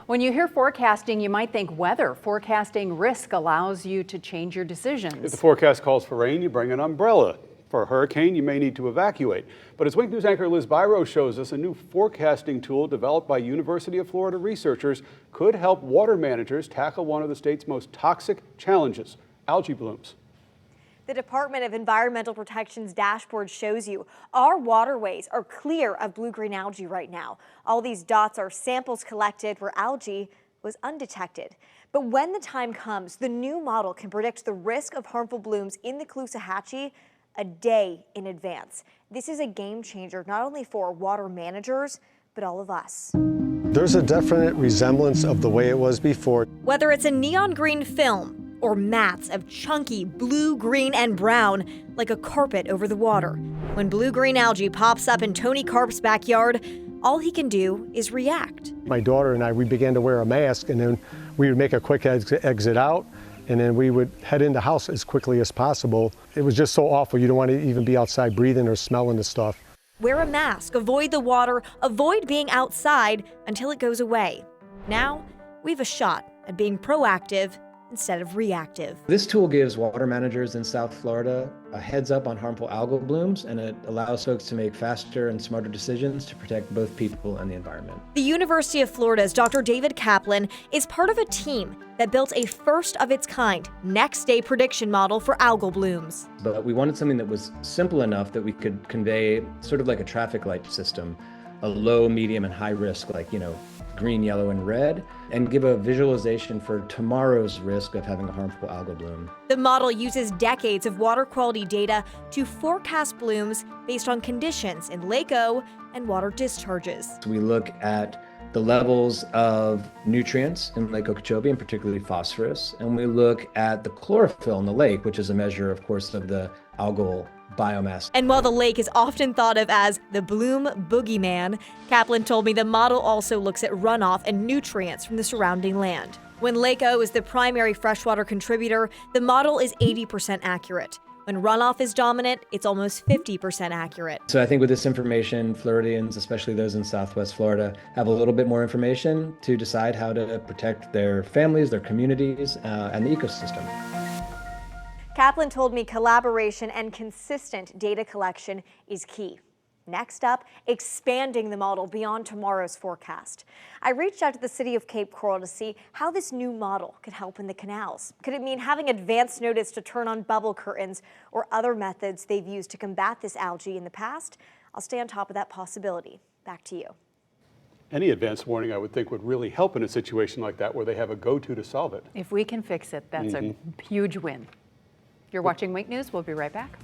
When you hear forecasting, you might think weather. Forecasting risk allows you to change your decisions. If the forecast calls for rain, you bring an umbrella. For a hurricane, you may need to evacuate. But as Wink News anchor Liz Byro shows us, a new forecasting tool developed by University of Florida researchers could help water managers tackle one of the state's most toxic challenges, algae blooms. The Department of Environmental Protection's dashboard shows you our waterways are clear of blue-green algae right now. All these dots are samples collected where algae was undetected. But when the time comes, the new model can predict the risk of harmful blooms in the Caloosahatchee a day in advance. This is a game changer not only for water managers, but all of us. There's a definite resemblance of the way it was before. Whether it's a neon green film or mats of chunky blue, green, and brown like a carpet over the water. When blue-green algae pops up in Tony Karp's backyard, all he can do is react. My daughter and I, we began to wear a mask, and then we would make a quick exit out, and then we would head in the house as quickly as possible. It was just so awful. You don't want to even be outside breathing or smelling the stuff. Wear a mask, avoid the water, avoid being outside until it goes away. Now, we have a shot at being proactive instead of reactive. This tool gives water managers in South Florida a heads up on harmful algal blooms, and it allows folks to make faster and smarter decisions to protect both people and the environment. The University of Florida's Dr. David Kaplan is part of a team that built a first-of-its-kind next-day prediction model for algal blooms. But we wanted something that was simple enough that we could convey sort of like a traffic light system, a low, medium, and high risk, like, green, yellow, and red, and give a visualization for tomorrow's risk of having a harmful algal bloom. The model uses decades of water quality data to forecast blooms based on conditions in Lake O and water discharges. So we look at the levels of nutrients in Lake Okeechobee, and particularly phosphorus, and we look at the chlorophyll in the lake, which is a measure, of course, of the algal biomass. And while the lake is often thought of as the bloom boogeyman, Kaplan told me the model also looks at runoff and nutrients from the surrounding land. When Lake O is the primary freshwater contributor, the model is 80% accurate. When runoff is dominant, it's almost 50% accurate. So I think with this information, Floridians, especially those in Southwest Florida, have a little bit more information to decide how to protect their families, their communities, and the ecosystem. Kaplan told me collaboration and consistent data collection is key. Next up, expanding the model beyond tomorrow's forecast. I reached out to the city of Cape Coral to see how this new model could help in the canals. Could it mean having advance notice to turn on bubble curtains or other methods they've used to combat this algae in the past? I'll stay on top of that possibility. Back to you. Any advance warning, I would think, would really help in a situation like that where they have a go-to to solve it. If we can fix it, that's a huge win. You're watching Wink News. We'll be right back.